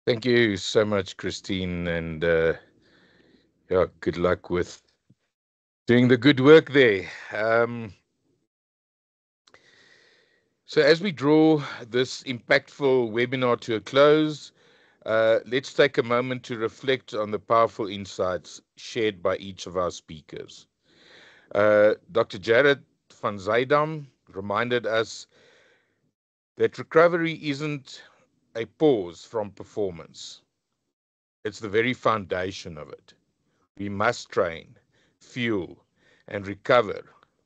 Thank you so much, Christine, and yeah, good luck with doing the good work there. So, as we draw this impactful webinar to a close, let's take a moment to reflect on the powerful insights shared by each of our speakers. Dr. Jared van Zuidam reminded us that recovery isn't a pause from performance, it's the very foundation of it. We must train, fuel, and recover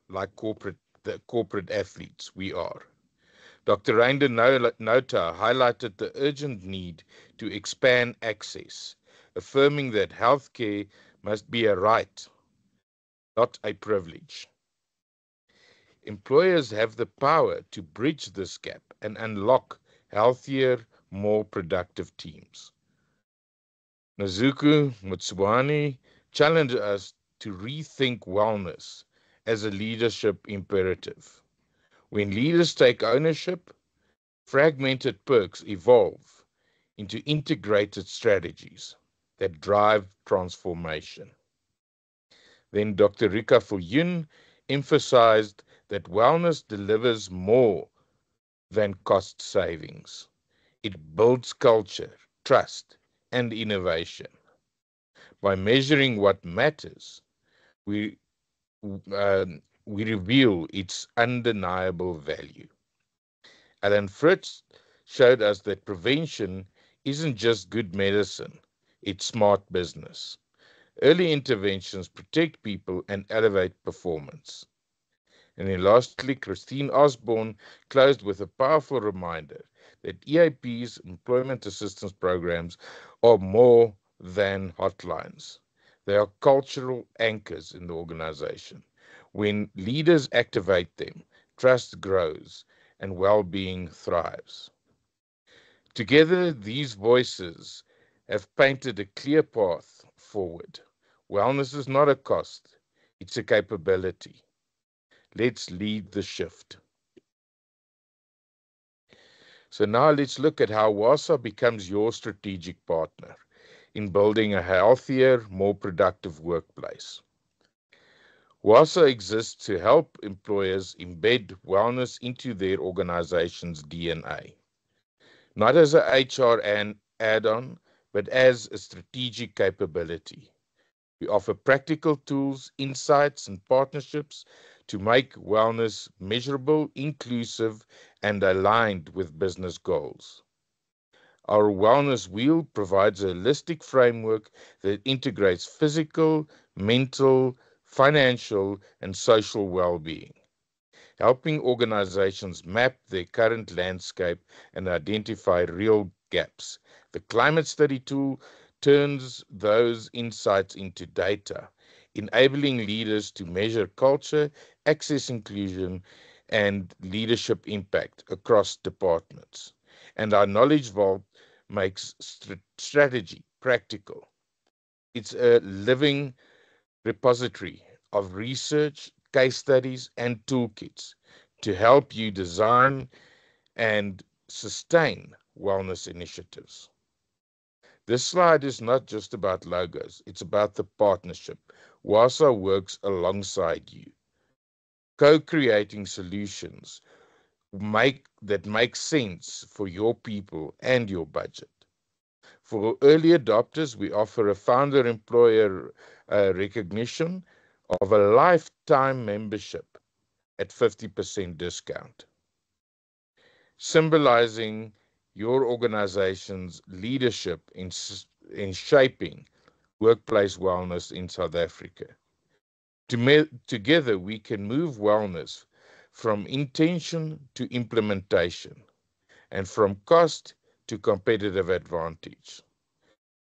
like the corporate athletes we are. Dr. Reinder Nota highlighted the urgent need to expand access, affirming that healthcare must be a right, not a privilege. Employers have the power to bridge this gap and unlock healthier, more productive teams. Nazuku Mutsuwani challenged us to rethink wellness as a leadership imperative. When leaders take ownership, fragmented perks evolve into integrated strategies that drive transformation. Then Dr. Rika Viljoen emphasized that wellness delivers more than cost savings. It builds culture, trust, and innovation. By measuring what matters, we we reveal its undeniable value. Alan Fritz showed us that prevention isn't just good medicine, it's smart business. Early interventions protect people and elevate performance. And then lastly, Christine Osborne closed with a powerful reminder that EAP's employment assistance programs are more than hotlines. They are cultural anchors in the organization. When leaders activate them, trust grows and well being thrives. Together, these voices have painted a clear path forward. Wellness is not a cost, it's a capability. Let's lead the shift. So now let's look at how WASA becomes your strategic partner in building a healthier, more productive workplace. WASA exists to help employers embed wellness into their organization's DNA, not as a HR add-on, but as a strategic capability. We offer practical tools, insights, and partnerships to make wellness measurable, inclusive, and aligned with business goals. Our wellness wheel provides a holistic framework that integrates physical, mental, financial, and social well being, helping organizations map their current landscape and identify real gaps. The climate study tool turns those insights into data, enabling leaders to measure culture, access inclusion, and leadership impact across departments. And our knowledge vault makes strategy practical. It's a living repository of research, case studies, and toolkits to help you design and sustain wellness initiatives. This slide is not just about logos, it's about the partnership. WASA works alongside you, co-creating solutions that make sense for your people and your budget. For early adopters, we offer a founder employer recognition of a lifetime membership at 50% discount, symbolizing your organization's leadership in shaping workplace wellness in South Africa. Together, we can move wellness from intention to implementation and from cost to competitive advantage.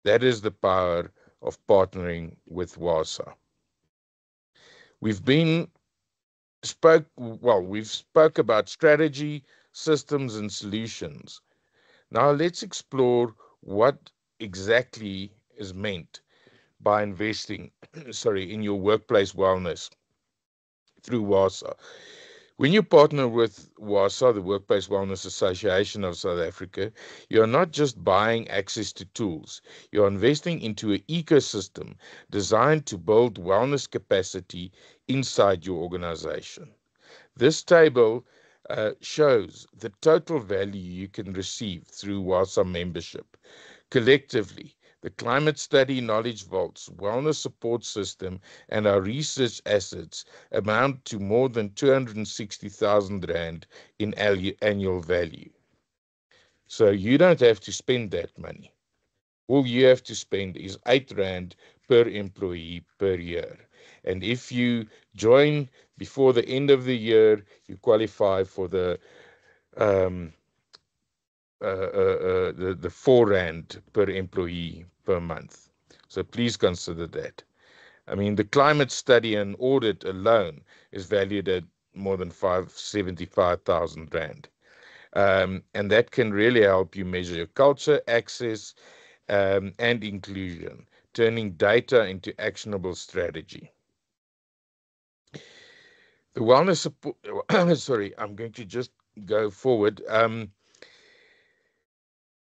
That is the power of partnering with WASA. We've been we've spoke about strategy, systems, and solutions. Now let's explore what exactly is meant by investing, in your workplace wellness through WASA. When you partner with WASA, the Workplace Wellness Association of South Africa, you are not just buying access to tools, you are investing into an ecosystem designed to build wellness capacity inside your organization. This table shows the total value you can receive through WASA membership. Collectively, the Climate Study Knowledge Vaults Wellness Support System and our research assets amount to more than 260,000 Rand in annual value. So you don't have to spend that money. All you have to spend is 8 Rand per employee per year. And if you join before the end of the year, you qualify for the um, the 4 Rand per employee per month. So please consider that. I mean, the climate study and audit alone is valued at more than 75,000 Rand. And that can really help you measure your culture, access, and inclusion, turning data into actionable strategy. The wellness support, sorry, I'm going to just go forward.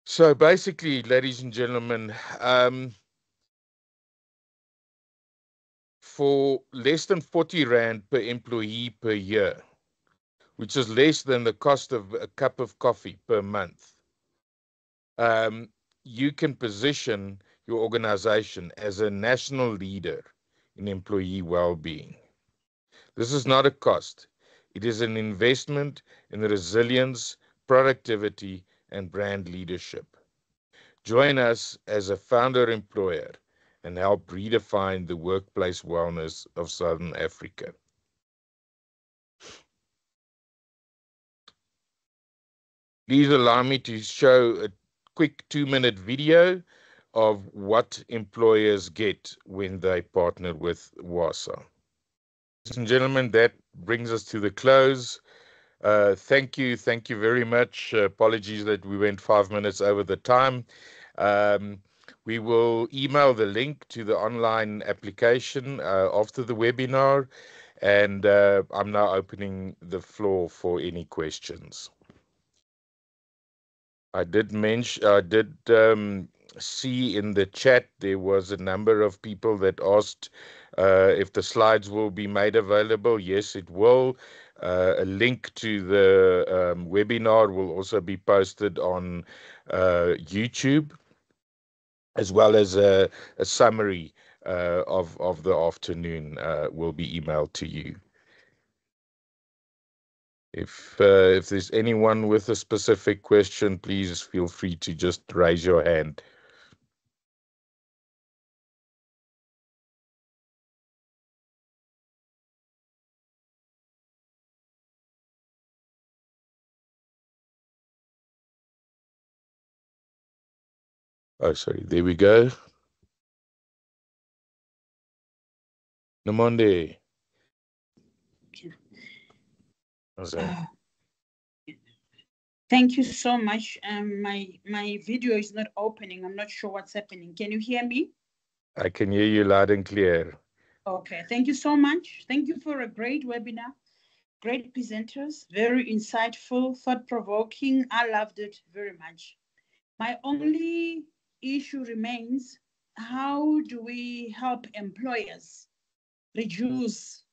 So basically, ladies and gentlemen, for less than 40 Rand per employee per year, which is less than the cost of a cup of coffee per month, you can position your organization as a national leader in employee well-being. This is not a cost. It is an investment in resilience, productivity, and brand leadership. Join us as a founder employer and help redefine the workplace wellness of Southern Africa. Please allow me to show a quick 2-minute video of what employers get when they partner with WASA. Ladies and gentlemen, that brings us to the close. Thank you very much. Apologies that we went 5 minutes over the time. We will email the link to the online application after the webinar, and I'm now opening the floor for any questions. I did see in the chat there was a number of people that asked if the slides will be made available. Yes, it will. A link to the webinar will also be posted on YouTube, as well as a summary of the afternoon will be emailed to you. If there's anyone with a specific question, please feel free to just raise your hand. Oh, sorry. There we go. Nomonde. Okay. Thank you so much. My video is not opening. I'm not sure what's happening. Can you hear me? I can hear you loud and clear. Okay. Thank you so much. Thank you for a great webinar. Great presenters. Very insightful, thought-provoking. I loved it very much. My only issue remains, how do we help employers reduce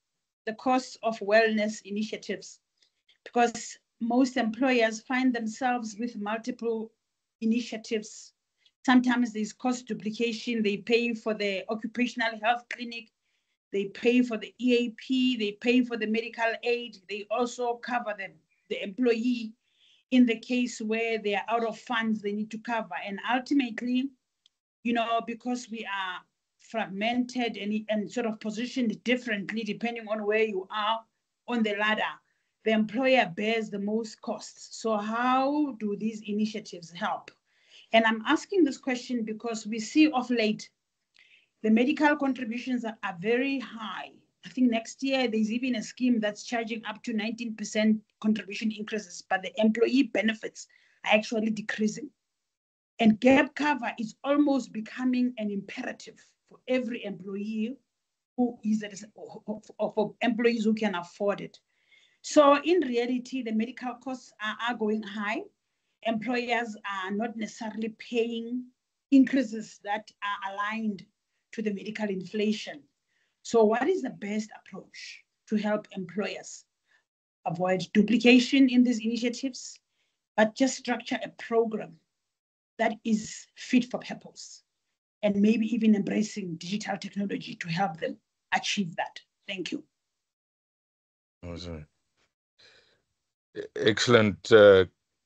the cost of wellness initiatives? Because most employers find themselves with multiple initiatives. Sometimes there's cost duplication. They pay for the occupational health clinic, they pay for the EAP, they pay for the medical aid, they also cover the employee in the case where they are out of funds they need to cover. And ultimately, because we are fragmented and sort of positioned differently depending on where you are on the ladder, the employer bears the most costs. So how do these initiatives help? And I'm asking this question because we see of late, the medical contributions are very high. I think next year there's even a scheme that's charging up to 19% contribution increases, but the employee benefits are actually decreasing. And gap cover is almost becoming an imperative for every employee or for employees who can afford it. So in reality, the medical costs are going high. Employers are not necessarily paying increases that are aligned to the medical inflation. So what is the best approach to help employers avoid duplication in these initiatives, but just structure a program that is fit for purpose and maybe even embracing digital technology to help them achieve that? Thank you. Awesome. Excellent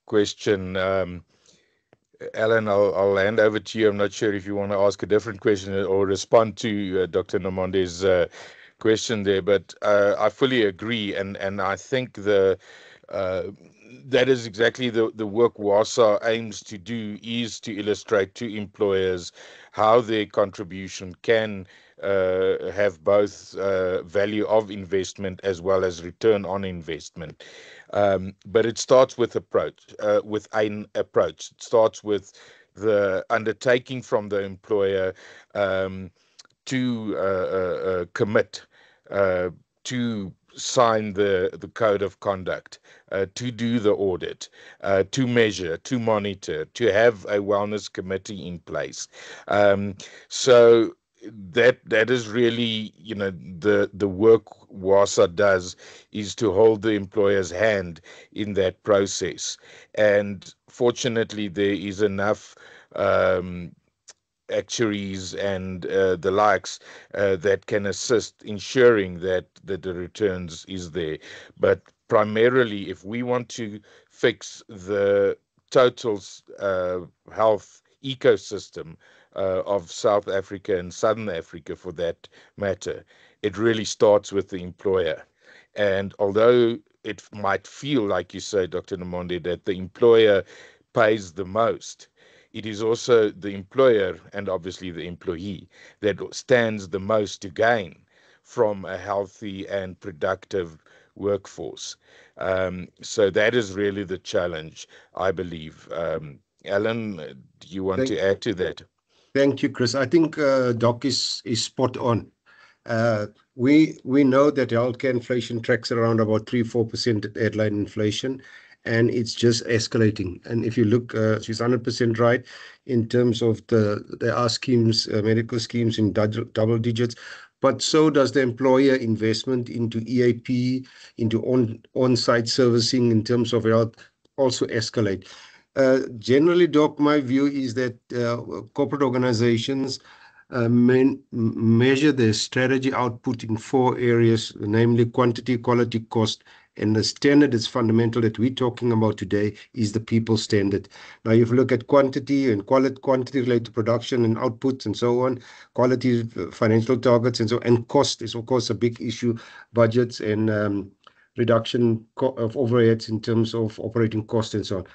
question. Alan, I'll hand over to you. I'm not sure if you want to ask a different question or respond to Dr. Nomonde's question there, but I fully agree, and I think uh, that is exactly the work WASA aims to do, is to illustrate to employers how their contribution can have both value of investment as well as return on investment. But it starts with with an approach. It starts with the undertaking from the employer to commit uh, to sign the code of conduct, to do the audit, to measure, to monitor, to have a wellness committee in place. So that is really, the work WASA does, is to hold the employer's hand in that process. And fortunately, there is enough actuaries and the likes that can assist ensuring that the returns is there. But primarily, if we want to fix the total health ecosystem of South Africa and Southern Africa, for that matter, it really starts with the employer. And although it might feel, like you say, Dr. Nomonde, that the employer pays the most, it is also the employer and obviously the employee that stands the most to gain from a healthy and productive workforce. So that is really the challenge, I believe. Alan, do you want to add to that? Thank you, Chris. I think Doc is spot on. We know that healthcare inflation tracks around about 3-4% headline inflation, and it's just escalating. And if you look, she's 100% right in terms of there are schemes, medical schemes in double digits, but so does the employer investment into EAP, into on-site servicing in terms of health also escalate. Generally, Doc, my view is that corporate organizations measure their strategy output in 4 areas, namely quantity, quality, cost, and the standard is fundamental that we're talking about today is the people standard. Now, if you look at quantity and quantity related to production and outputs and so on, quality, financial targets, and so on, and cost is, of course, a big issue, budgets and reduction of overheads in terms of operating costs and so on.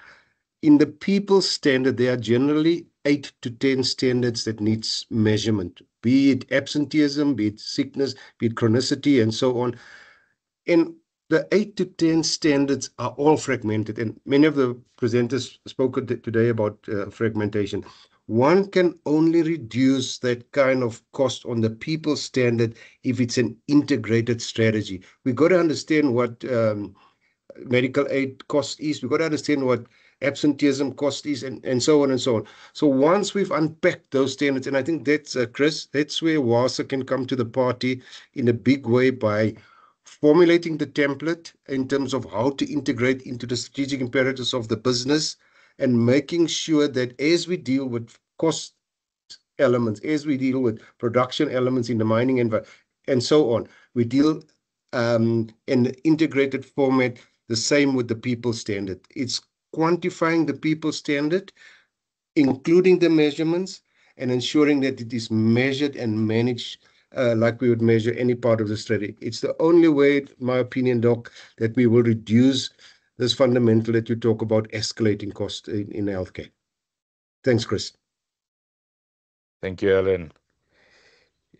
In the people standard, there are generally 8 to 10 standards that needs measurement, be it absenteeism, be it sickness, be it chronicity, and so on. And the 8 to 10 standards are all fragmented, and many of the presenters spoke today about fragmentation. One can only reduce that kind of cost on the people standard if it's an integrated strategy. We got to understand what medical aid cost is. We've got to understand what absenteeism cost is, and so on and so on. So once we've unpacked those standards, and I think that's, Chris, that's where WASA can come to the party in a big way by formulating the template in terms of how to integrate into the strategic imperatives of the business and making sure that as we deal with cost elements, as we deal with production elements in the mining and so on, we deal in an integrated format, the same with the people standard. It's quantifying the people standard, including the measurements, and ensuring that it is measured and managed like we would measure any part of the strategy. It's the only way, in my opinion, Doc, that we will reduce this fundamental that you talk about, escalating cost in healthcare. Thanks, Chris. Thank you, Alan.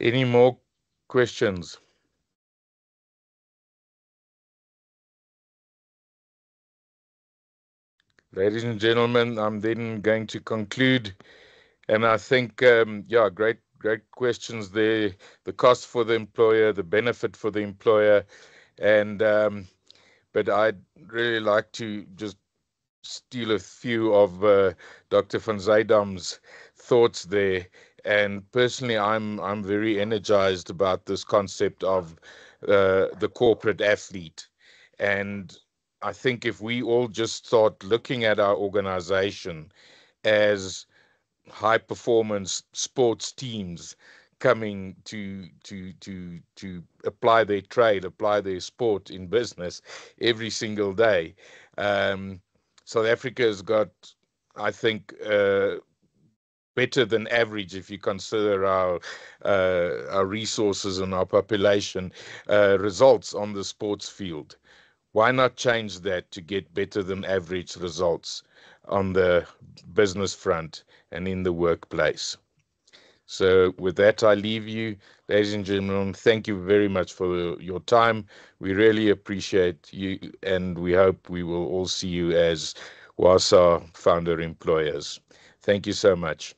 Any more questions? Ladies and gentlemen, I'm then going to conclude, and I think, great questions there. The cost for the employer, the benefit for the employer, and but I'd really like to just steal a few of Dr. van Zuidam's thoughts there. And personally, I'm very energized about this concept of the corporate athlete. And I think if we all just start looking at our organization as high performance sports teams coming to apply their trade, apply their sport in business every single day. Um, South Africa has got, I think, better than average if you consider our resources and our population results on the sports field. Why not change that to get better than average results on the business front and in the workplace? So with that, I leave you, ladies and gentlemen. Thank you very much for your time. We really appreciate you, and we hope we will all see you as WASA founder employers. Thank you so much.